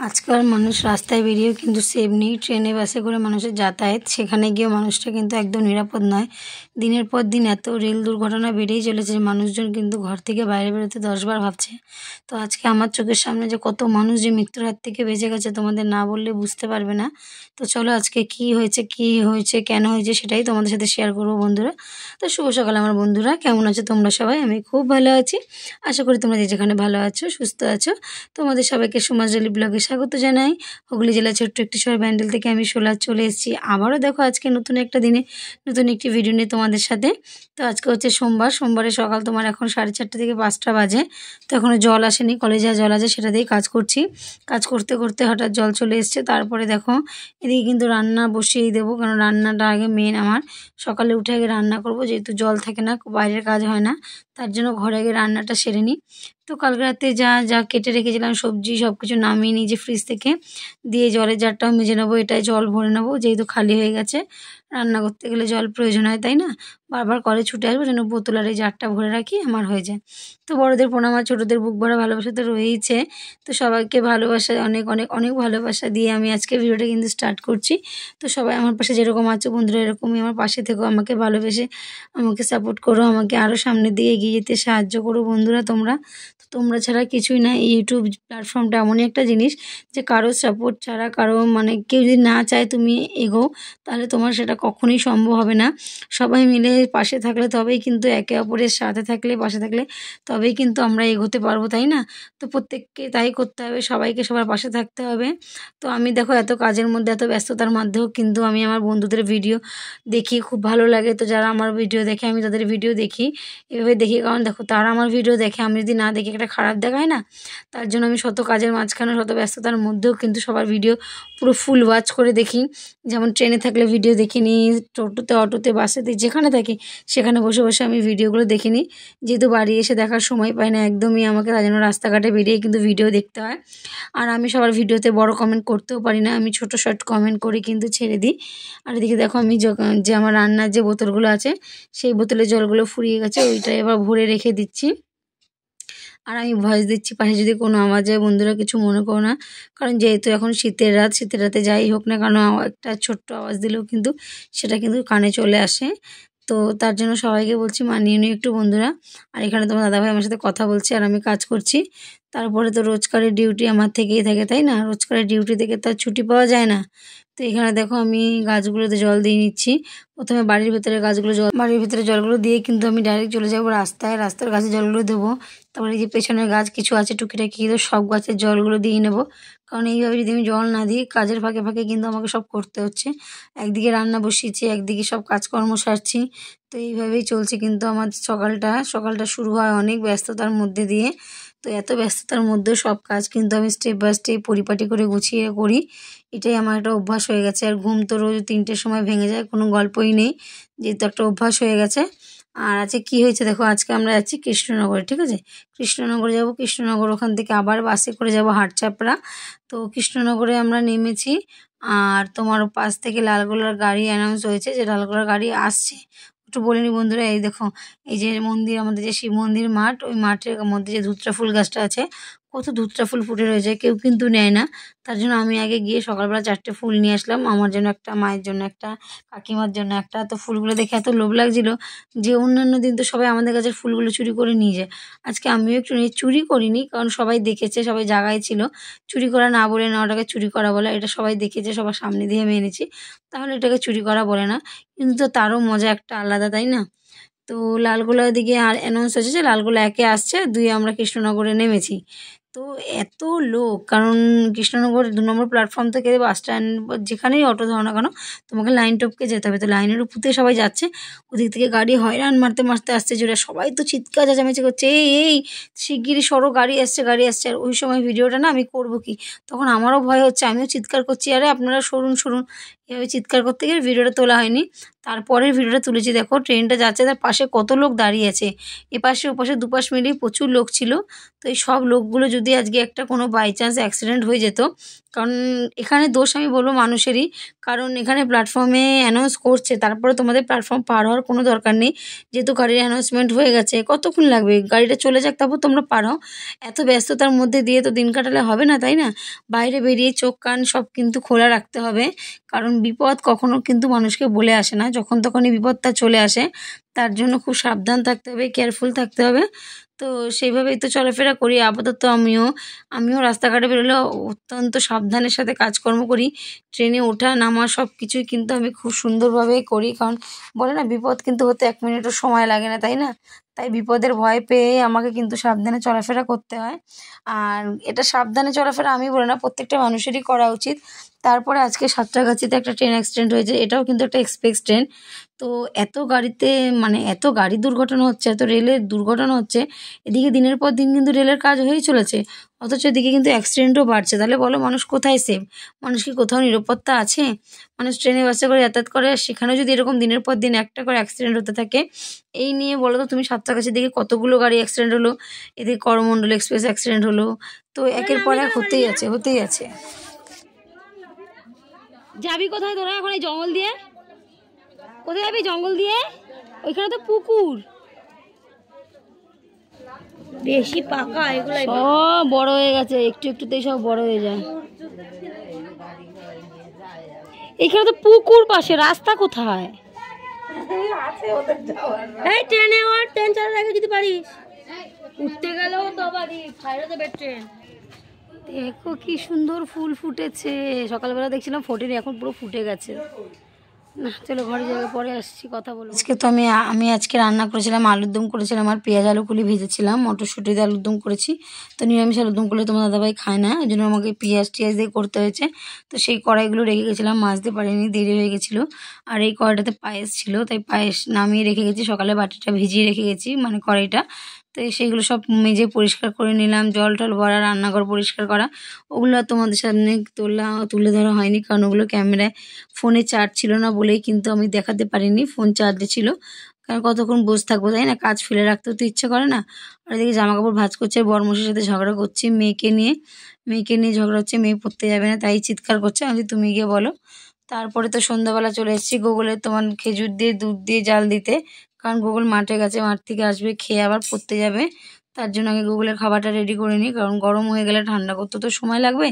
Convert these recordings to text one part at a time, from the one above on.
আজকাল মানুষ রাস্তায় বেরিয়েও কিন্তু সেফ নেই। ট্রেনে বাসে করে মানুষের যাতায়াত, সেখানে গিয়েও মানুষটা কিন্তু একদম নিরাপদ নয়। দিনের পর দিন এত রেল দুর্ঘটনা বেড়েই চলেছে যে মানুষজন কিন্তু ঘর থেকে বাইরে বেরোতে 10বার ভাবছে। তো আজকে আমার চোখের সামনে যে কত মানুষ যে মৃত্যুর হাত থেকে বেঁচে গেছে, তোমাদের না বললে বুঝতে পারবে না। তো চলো আজকে কী হয়েছে কেন হয়েছে সেটাই তোমাদের সাথে শেয়ার করবো বন্ধুরা। তো শুভ সকাল আমার বন্ধুরা, কেমন আছো তোমরা সবাই? আমি খুব ভালো আছি, আশা করি তোমরা যে যেখানে ভালো আছো সুস্থ আছো। তোমাদের সবাইকে সুমাস ডেইলি ব্লগে স্বাগত জানাই। হুগলি জেলার ছোট্ট একটি শহর ব্যান্ডেল থেকে আমি শোলা চলে এসেছি আবারও। দেখো আজকে নতুন একটা দিনে নতুন একটি ভিডিও নিয়ে তোমাদের সাথে। তো আজকে হচ্ছে সোমবারের সকাল, তোমার এখন 4:30 থেকে 5টা বাজে। তো এখনও জল আসেনি, কলেজে জল আছে সেটা দিয়েই কাজ করছি। কাজ করতে করতে হঠাৎ জল চলে এসছে। তারপরে দেখো এদিকে কিন্তু রান্না বসিয়েই দেবো, কারণ রান্নাটা আগে মেন আমার। সকালে উঠে আগে রান্না করব, যেহেতু জল থাকে না, বাইরের কাজ হয় না, তার জন্য ঘরে আগে রান্নাটা সেরে নিই। তো কালকে রাতে যা যা কেটে রেখেছিলাম সবজি সব কিছু নামিয়ে নিয়েছি ফ্রিজ থেকে, দিয়ে জলের জারটাও মেজে নেবো। এটাই জল ভরে নেবো, যেহেতু খালি হয়ে গেছে। রান্না করতে গেলে জল প্রয়োজন হয়, তাই না? বারবার কলে ছুটে আসবো, যেন বোতল আর এই জারটা ভরে রাখি, আমার হয়ে যায়। তো বড়দের প্রণাম আর ছোটোদের বুক ভরা ভালোবাসা তো রয়েইছে। তো সবাইকে ভালোবাসা, অনেক অনেক অনেক ভালোবাসা দিয়ে আমি আজকে ভিডিওটা কিন্তু স্টার্ট করছি। তো সবাই আমার পাশে যেরকম আছো বন্ধুরা, এরকমই আমার পাশে থেকো, আমাকে ভালোবেসে আমাকে সাপোর্ট করো, আমাকে আরও সামনের দিকে এগিয়ে যেতে সাহায্য করো বন্ধুরা তোমরা। তো তোমরা ছাড়া কিছুই না। এই ইউটিউব প্ল্যাটফর্মটা এমনই একটা জিনিস যে কারো সাপোর্ট ছাড়া, কারো মানে কেউ যদি না চায় তুমি এগোও, তাহলে তোমার সেটা কখনোই সম্ভব হবে না। সবাই মিলে পাশে থাকলে তবেই কিন্তু, একে অপরের সাথে থাকলে, পাশে থাকলে তবেই কিন্তু আমরা এগোতে পারবো, তাই না? তো প্রত্যেককে তাই করতে হবে, সবাইকে সবার পাশে থাকতে হবে। তো আমি দেখো এত কাজের মধ্যে, এত ব্যস্ততার মধ্যেও কিন্তু আমি আমার বন্ধুদের ভিডিও দেখি, খুব ভালো লাগে। তো যারা আমার ভিডিও দেখে আমি তাদের ভিডিও দেখি, এভাবে দেখি, কারণ দেখো তারা আমার ভিডিও দেখে, আমি যদি না দেখি একটা খারাপ দেখায় না। তার জন্য আমি শত কাজের মাঝখানে, শত ব্যস্ততার মধ্যেও কিন্তু সবার ভিডিও পুরো ফুল ওয়াচ করে দেখি। যেমন ট্রেনে থাকলে ভিডিও দেখে নিই, টোটোতে, অটোতে, বাসেতে, যেখানে থাকি সেখানে বসে বসে আমি ভিডিওগুলো দেখে নিই। যেহেতু বাড়ি এসে দেখার সময় পাই না একদমই, আমাকে তার জন্য রাস্তাঘাটে বেরিয়ে কিন্তু ভিডিও দেখতে হয়। আর আমি সবার ভিডিওতে বড় কমেন্ট করতেও পারি না, আমি ছোট শর্ট কমেন্ট করে কিন্তু ছেড়ে দিই। আর এদিকে দেখো আমি যে আমার রান্নার যে বোতলগুলো আছে, সেই বোতলের জলগুলো ফুরিয়ে গেছে, ওইটাই এবার ভরে রেখে দিচ্ছি। আর আমি ভয়েস দিচ্ছি, পাশে যদি কোনো আওয়াজ হয় বন্ধুরা কিছু মনে করো না, কারণ যেহেতু এখন শীতের রাত, শীতের রাতে যাই হোক না কেন একটা ছোট্ট আওয়াজ দিলেও কিন্তু সেটা কিন্তু কানে চলে আসে। তো তার জন্য সবাইকে বলছি মানিয়ে নিও একটু বন্ধুরা। আর এখানে তোমার দাদাভাই আমার সাথে কথা বলছে আর আমি কাজ করছি। তারপরে তো রোজকারের ডিউটি আমার থেকেই থাকে, তাই না? রোজকারের ডিউটি থেকে তো আর ছুটি পাওয়া যায় না। তো এখানে দেখো আমি গাছগুলোতে জল দিয়ে নিচ্ছি। প্রথমে বাড়ির ভিতরে জলগুলো দিয়ে কিন্তু আমি ডাইরেক্ট চলে যাবো রাস্তায়, রাস্তার গাছে জলগুলো দেবো। তারপরে এই যে পেছনের গাছ কিছু আছে টুকিটাকি, তো সব গাছের জলগুলো দিয়ে নেবো। কারণ এইভাবে যদি আমি জল না দিই, কাজের ফাঁকে ফাঁকে কিন্তু আমাকে সব করতে হচ্ছে। একদিকে রান্না বসিয়েছি, একদিকে সব কাজকর্ম সারছি। তো এইভাবেই চলছে কিন্তু আমার সকালটা শুরু হয় অনেক ব্যস্ততার মধ্যে দিয়ে। তো এত ব্যস্ততার মধ্যেও সব কাজ কিন্তু আমি স্টেপ বাই স্টেপ পরিপাটি করে গুছিয়ে করি। এটাই আমার একটা অভ্যাস হয়ে গেছে। আর ঘুম তো রোজ 3টের সময় ভেঙে যায়, কোনো গল্পই নেই, যেহেতু একটা অভ্যাস হয়ে গেছে। আর আজকে কী হয়েছে দেখো, আজকে আমরা যাচ্ছি কৃষ্ণনগরে, ঠিক আছে? কৃষ্ণনগরে যাব, কৃষ্ণনগর ওখান থেকে আবার বাসে করে যাব হাটচাপড়া। তো কৃষ্ণনগরে আমরা নেমেছি। আর তোমার পাশ থেকে লালগোলার গাড়ি অ্যানাউন্স হয়েছে যে লালগোলার গাড়ি আসছে। একটু বলে নি বন্ধুরা, এই দেখো এই যে মন্দির, আমাদের যে শিব মন্দির মাঠ, ওই মাঠের মধ্যে যে ধুতরা ফুল গাছটা আছে, কত ধুতরা ফুল ফুটে রয়েছে, কেউ কিন্তু নেয় না। তার জন্য আমি আগে গিয়ে সকালবেলা 4টে ফুল নিয়ে আসলাম, আমার জন্য একটা, মায়ের জন্য একটা, কাকিমার জন্য একটা। তো ফুলগুলো দেখে এত লোভ লাগছিল যে অন্যান্য দিন তো সবাই আমাদের কাছে ফুলগুলো চুরি করে নিয়ে যায়, আজকে আমিও একটু চুরি করিনি, কারণ সবাই দেখেছে, সবাই জায়গায় ছিল। চুরি করা না বলে না, ওটাকে চুরি করা বলে, এটা সবাই দেখেছে, সবার সামনে দিয়ে আমি এনেছি, তাহলে এটাকে চুরি করা বলে না। কিন্তু তো তারও মজা একটা আলাদা, তাই না? তো লালগোলার দিকে আর অ্যানাউন্স হয়েছে যে লালগোলা 1-এ আসছে, 2-এ আমরা কৃষ্ণনগরে নেমেছি। তো এত লোক, কারণ কৃষ্ণনগর 2 নম্বর প্ল্যাটফর্ম থেকে বাস স্ট্যান্ড, যেখানেই অটো ধরো না কেন, তোমাকে লাইন টপকে যেতে হবে। তো লাইনের উপর থেকে সবাই যাচ্ছে, ওদিক থেকে গাড়ি হয়রান মারতে মারতে আসছে জোরে, সবাই তো চিৎকার চেঁচামেচি করছে, এই শিগগিরই সরো, গাড়ি আসছে গাড়ি আসছে। আর ওই সময় ভিডিওটা না আমি করবো কি, তখন আমারও ভয় হচ্ছে, আমিও চিৎকার করছি, আরে আপনারা সরুন সরুন। এভাবে চিৎকার করতে গিয়ে ভিডিওটা তোলা হয়নি। তারপরের ভিডিওটা তুলেছি। দেখো ট্রেনটা যাচ্ছে, তার পাশে কত লোক দাঁড়িয়ে আছে, এপাশে ওপাশে দুপাশ মিলিয়ে প্রচুর লোক ছিল। তো এই সব লোকগুলো যদি আজকে একটা কোনো বাই চান্স অ্যাক্সিডেন্ট হয়ে যেত, কারণ এখানে দোষ আমি বলবো মানুষেরই, কারণ এখানে প্ল্যাটফর্মে অ্যানাউন্স করছে, তারপরে তোমাদের প্ল্যাটফর্ম পার হওয়ার কোনো দরকার নেই, যেহেতু গাড়ির অ্যানাউন্সমেন্ট হয়ে গেছে, কতক্ষণ লাগবে, গাড়িটা চলে যাক তারপর তোমরা পার হও। এত ব্যস্ততার মধ্যে দিয়ে তো দিন কাটালে হবে না, তাই না? বাইরে বেরিয়ে চোখ কান সব কিন্তু খোলা রাখতে হবে, কারণ বিপদ কখনো কিন্তু মানুষকে বলে আসে না, যখন তখনই বিপদটা চলে আসে। তার জন্য খুব সাবধান থাকতে হবে, কেয়ারফুল থাকতে হবে। তো সেইভাবেই তো চলাফেরা করি আপাতত। আমিও রাস্তাঘাটে বেরোলে অত্যন্ত সাবধানের সাথে কাজকর্ম করি। ট্রেনে ওঠা নামা সব কিছুই কিন্তু আমি খুব সুন্দরভাবেই করি, কারণ বলে না বিপদ কিন্তু হতে 1 মিনিটও সময় লাগে না, তাই না? তাই বিপদের ভয় পেয়ে আমাকে কিন্তু সাবধানে চলাফেরা করতে হয়। আর এটা সাবধানে চলাফেরা আমি বলি না, প্রত্যেকটা মানুষেরই করা উচিত। তারপরে আজকে সাঁতরাগাছিতে একটা ট্রেন অ্যাক্সিডেন্ট হয়েছে, এটাও কিন্তু একটা এক্সপ্রেস ট্রেন। তো এত গাড়িতে মানে এত গাড়ি দুর্ঘটনা হচ্ছে, এত রেলের দুর্ঘটনা হচ্ছে, এদিকে দিনের পর দিন কিন্তু রেলের কাজ হয়েই চলেছে, অথচ এদিকে কিন্তু অ্যাক্সিডেন্টও বাড়ছে। তাহলে বলো মানুষ কোথায় সেফ? মানুষ কি কোথাও নিরাপত্তা আছে? মানুষ ট্রেনে বাসে করে যাতায়াত করে, সেখানেও যদি এরকম দিনের পর দিন একটা করে অ্যাক্সিডেন্ট হতে থাকে, এই নিয়ে বলো তো তুমি সাঁতরাগাছির দিকে কতগুলো গাড়ি অ্যাক্সিডেন্ট হলো, এদিকে করমণ্ডল এক্সপ্রেস অ্যাক্সিডেন্ট হলো, তো একের পর এক হতেই আছে হতেই আছে। যাবি কোথায় তোরা এখন এই জঙ্গল দিয়ে? কোথায় যাবি জঙ্গল দিয়ে? ওইখানে তো পুকুর, বেশি পাকা এগুলো সব বড় হয়ে গেছে, একটু একটুতেই সব বড় হয়ে যায়। এখানে তো পুকুর পাশে, রাস্তা কোথায়? এই ট্রেনে ওর ট্রেন চালার আগে যদি পারিস উঠতে গেলেও তো পারি, ছাইড়া দেবে ট্রেন। দেখো কি সুন্দর ফুল ফুটেছে, সকালবেলা দেখছিলাম ফোটেনি, এখন পুরো ফুটে গেছে। না চলো ঘরে যাবে, পরে আসছি কথা বলবো। আজকে তো আমি আজকে রান্না করেছিলাম, আলুর দম করেছিলাম, আর পেঁয়াজ আলু কুলি ভেজেছিলাম, মটরশুঁটি দিয়ে আলুর দম করেছি। তো নিরামিষ আলুর দম করলে তোমার দাদাভাই খায় না, এই জন্য আমাকে পেঁয়াজ টিয়াজ দিয়ে করতে হয়েছে। তো সেই কড়াইগুলো রেখে গেছিলাম, মাজতে পারিনি, দেরি হয়ে গেছিলো। আর এই কড়াইটাতে পায়েস ছিল, তাই পায়েস নামিয়ে রেখে গেছি, সকালে বাটিটা ভিজিয়ে রেখে গেছি, মানে কড়াইটা। তো সেইগুলো সব মেজে পরিষ্কার করে নিলাম, জল টল ভরা, রান্নাঘর পরিষ্কার করা, ওগুলো আর তোমাদের সামনে তুলে ধরা হয়নি, কারণ ওগুলো ক্যামেরায় ফোনে চার্জ ছিল না বলেই কিন্তু আমি দেখাতে পারিনি, ফোন চার্জে ছিল। কারণ কতক্ষণ বসে থাকবো, তাই না? কাজ ফেলে রাখতেও তো ইচ্ছে করে না। আর এদিকে জামা কাপড় ভাঁজ করছে, বরমশের সাথে ঝগড়া করছি, মেয়েকে নিয়ে ঝগড়া হচ্ছে, মেয়ে পড়তে যাবে না, তাই চিৎকার করছে, আমি তুমি গিয়ে বলো। তারপরে তো সন্ধ্যাবেলা চলে এসেছি গুগলে তোমার খেজুর দিয়ে দুধ দিয়ে জাল দিতে, কারণ গুগল মাঠে গেছে, মাঠ থেকে আসবে, খেয়ে আবার পড়তে যাবে। তার জন্য আগে গুগলের খাবারটা রেডি করে নিই, কারণ গরম হয়ে গেলে ঠান্ডা করতে তো সময় লাগবে।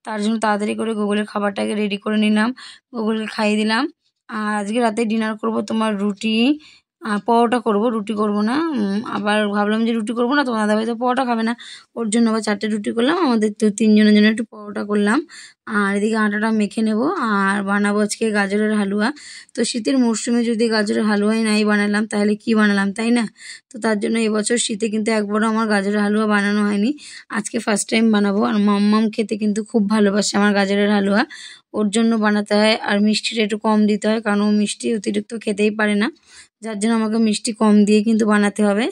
তার জন্য তাড়াতাড়ি করে গুগলের খাবারটাকে রেডি করে নিলাম, গুগলকে খাইয়ে দিলাম। আর আজকে রাতে ডিনার করব তোমার রুটি, পরোটা করব, রুটি করব না। আবার ভাবলাম যে রুটি করব না, তোমার দাদাভাই তো পরোটা খাবে না, ওর জন্য আবার 4টে রুটি করলাম, আমাদের তো 3 জনের জন্য একটু পরোটা করলাম। আর এদিকে আটাটা মেখে নেব, আর বানাবো আজকে গাজরের হালুয়া। তো শীতের মরশুমে যদি গাজরের হালুয়াই নাই বানালাম, তাহলে কি বানালাম, তাই না? তো তার জন্য এবছর শীতে কিন্তু একবারও আমার গাজরের হালুয়া বানানো হয়নি, আজকে ফার্স্ট টাইম বানাবো। আর মাম্মাম খেতে কিন্তু খুব ভালোবাসে আমার গাজরের হালুয়া, ওর জন্য বানাতে হয়। আর মিষ্টিটা একটু কম দিতে হয়, কারণ ও মিষ্টি অতিরিক্ত খেতেই পারে না, যার জন্য আমাকে মিষ্টি কম দিয়ে কিন্তু বানাতে হবে।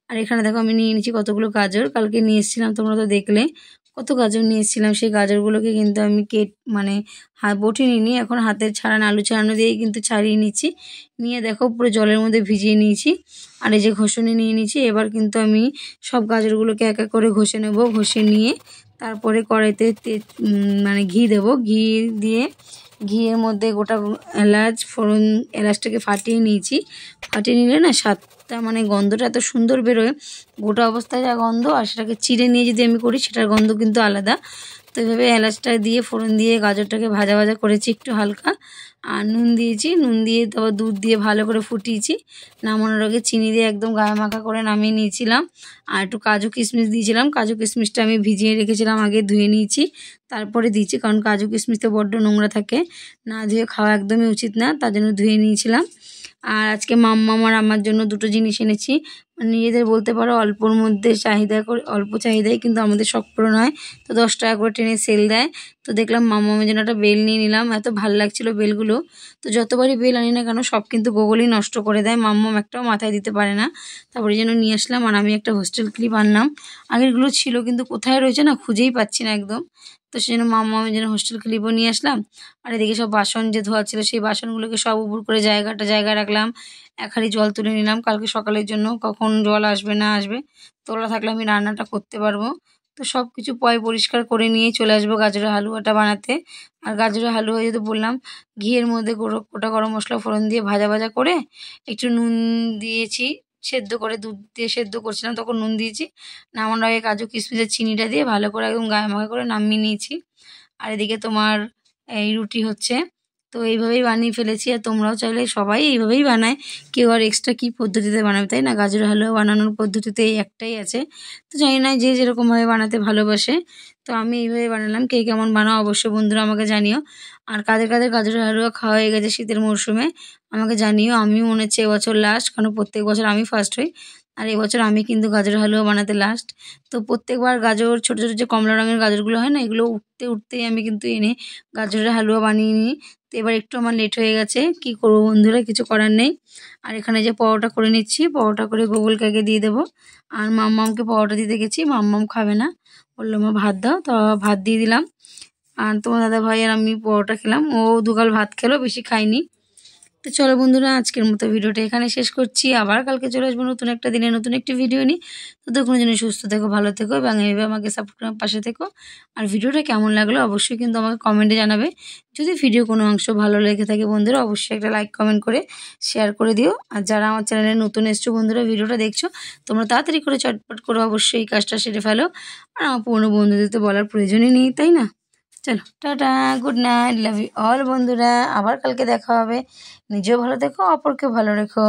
আর এখানে দেখো আমি নিয়ে নিচ্ছি কতগুলো গাজর, কালকে নিয়ে এসেছিলাম, তোমরা তো দেখলে কত গাজর নিয়ে এসেছিলাম। সেই গাজরগুলোকে কিন্তু আমি মানে বটি নিয়ে এখন হাতের ছাড়ানো, আলু ছাড়ানো দিয়েই কিন্তু ছাড়িয়ে নিচ্ছি, নিয়ে দেখো পুরো জলের মধ্যে ভিজিয়ে নিয়েছি। আর এই যে ঘষণি নিয়ে নিয়েছি, এবার কিন্তু আমি সব গাজরগুলোকে এক এক করে ঘষে নেব, ঘষে নিয়ে তারপরে কড়াইতে মানে ঘি দেব, ঘি দিয়ে ঘিয়ের মধ্যে গোটা এলাচ ফোড়ন, এলাচটাকে ফাটিয়ে নিয়েছি, ফাটিয়ে নিলে না স্বাদটা মানে গন্ধটা এত সুন্দর বেরোয়, গোটা অবস্থায় যা গন্ধ, আর সেটাকে চিড়ে নিয়ে যদি আমি করি সেটার গন্ধ কিন্তু আলাদা। তো এইভাবে এলাচটা দিয়ে ফোড়ন দিয়ে গাজরটাকে ভাজা ভাজা করেছি একটু হালকা, আর নুন দিয়েছি, নুন দিয়ে তারপর দুধ দিয়ে ভালো করে ফুটিয়েছি, নামানোর আগে চিনি দিয়ে একদম গায়ে মাখা করে নামিয়ে নিয়েছিলাম। আর একটু কাজু কিশমিশ দিয়েছিলাম, কাজু কিশমিশটা আমি ভিজিয়ে রেখেছিলাম, আগে ধুয়ে নিয়েছি তারপরে দিয়েছি, কারণ কাজু কিশমিশতে বড্ড নোংরা থাকে, না ধুয়ে খাওয়া একদমই উচিত না, তার জন্য ধুয়ে নিয়েছিলাম। আর আজকে মাম্মা আর আমার জন্য দুটো জিনিস এনেছি, নিজেদের বলতে পারো অল্পর মধ্যে চাহিদা করে, অল্প চাহিদায় কিন্তু আমাদের শখ পূরণ হয়। তো 10 টাকা করে ট্রেনে সেল দেয়। তো দেখলাম মামামের জন্য একটা বেল নিয়ে নিলাম, এত ভালো লাগছিলো বেলগুলো। তো যতবারই বেল আনি না কেন সব কিন্তু গোগলই নষ্ট করে দেয়, মাম্মাম একটাও মাথায় দিতে পারে না। তারপরে যেন নিয়ে আসলাম। আর আমি একটা হোস্টেল ক্লিপ আনলাম, আগেরগুলো ছিল কিন্তু কোথায় রয়েছে না খুঁজেই পাচ্ছি না একদম। তো সেই জন্য মাম্মামের জন্য হোস্টেল ক্লিপও নিয়ে আসলাম। আর এদিকে সব বাসন যে ধোয়া ছিল সেই বাসনগুলোকে সব উপর করে জায়গায় রাখলাম। এক হাঁড়ি জল তুলে নিলাম কালকে সকালের জন্য, কখন জল আসবে না আসবে তোলা থাকলে আমি রান্নাটা করতে পারবো। তো সব কিছু পরিষ্কার করে নিয়ে চলে আসবো গাজরের হালুয়াটা বানাতে। আর গাজরের হালুয়া যেহেতু বললাম, ঘিয়ের মধ্যে গোটা গরম মশলা ফোড়ন দিয়ে ভাজা করে একটু নুন দিয়েছি, সেদ্ধ করে দুধ দিয়ে সেদ্ধ করছিলাম তখন নুন দিয়েছি। নামানোর আগে কাজু কিশমিশের চিনিটা দিয়ে ভালো করে একদম গায়ে করে নামিয়ে নিয়েছি। আর এদিকে তোমার এই রুটি হচ্ছে। তো এইভাবেই বানিয়ে ফেলেছি। আর তোমরাও চাইলে সবাই এইভাবেই বানায়, কেউ আর এক্সট্রা কী পদ্ধতিতে বানাবে, তাই না? গাজরের হালুয়া বানানোর পদ্ধতিতে এই একটাই আছে। তো জানি না যে যেরকমভাবে বানাতে ভালোবাসে। তো আমি এইভাবে বানালাম, কে কেমন বানাও অবশ্যই বন্ধুরা আমাকে জানিও। আর কাদের গাজরের হালুয়া খাওয়া হয়ে গেছে শীতের মরশুমে আমাকে জানিও। আমিও মনে হচ্ছে এবছর লাস্ট, কারণ প্রত্যেক বছর আমি ফার্স্ট হই। আর এবছর আমি কিন্তু গাজরের হালুয়া বানাতে লাস্ট। তো প্রত্যেকবার গাজর ছোটো যে কমলা রঙের গাজরগুলো হয় না, এগুলো উঠতেই আমি কিন্তু এনে গাজরের হালুয়া বানিয়ে নিই। তো এবার একটু আমার লেট হয়ে গেছে, কি করবো বন্ধুরা, কিছু করার নেই। আর এখানে যে পরোটা করে নিচ্ছি, পরোটা করে গোগলকে দিয়ে দেবো। আর মাম্মামকে পরোটা দিতে গেছি, মাম্মাম খাবে না, বললো মা ভাত দাও, তো ভাত দিয়ে দিলাম। আর তোমার দাদা ভাই আর আমি পরোটা খেলাম, ও দুগাল ভাত খেলো, বেশি খাইনি। তো চলো বন্ধুরা, আজকের মতো ভিডিওটা এখানে শেষ করছি। আবার কালকে চলে আসবো নতুন একটা দিনে নতুন একটি ভিডিও নিয়ে। ততক্ষণের জন্য সুস্থ থেকো, ভালো থেকো এবং এইভাবে আমাকে সাপোর্ট করার পাশে থেকো। আর ভিডিওটা কেমন লাগলো অবশ্যই কিন্তু আমাকে কমেন্টে জানাবে। যদি ভিডিও কোনো অংশ ভালো লেগে থাকে বন্ধুরা, অবশ্যই একটা লাইক কমেন্ট করে শেয়ার করে দিও। আর যারা আমার চ্যানেলে নতুন এসছো বন্ধুরা, ভিডিওটা দেখছো, তোমরা তাড়াতাড়ি করে চটপট করে অবশ্যই এই কাজটা সেরে ফেলো। আর আমার পুরনো বন্ধুদের তো বলার প্রয়োজনই নেই, তাই না? চলো tata, good night, love you all বন্ধুরা। আবার কালকে দেখা হবে। নিজেও ভালো থেকো, অপরকেও ভালো রেখো।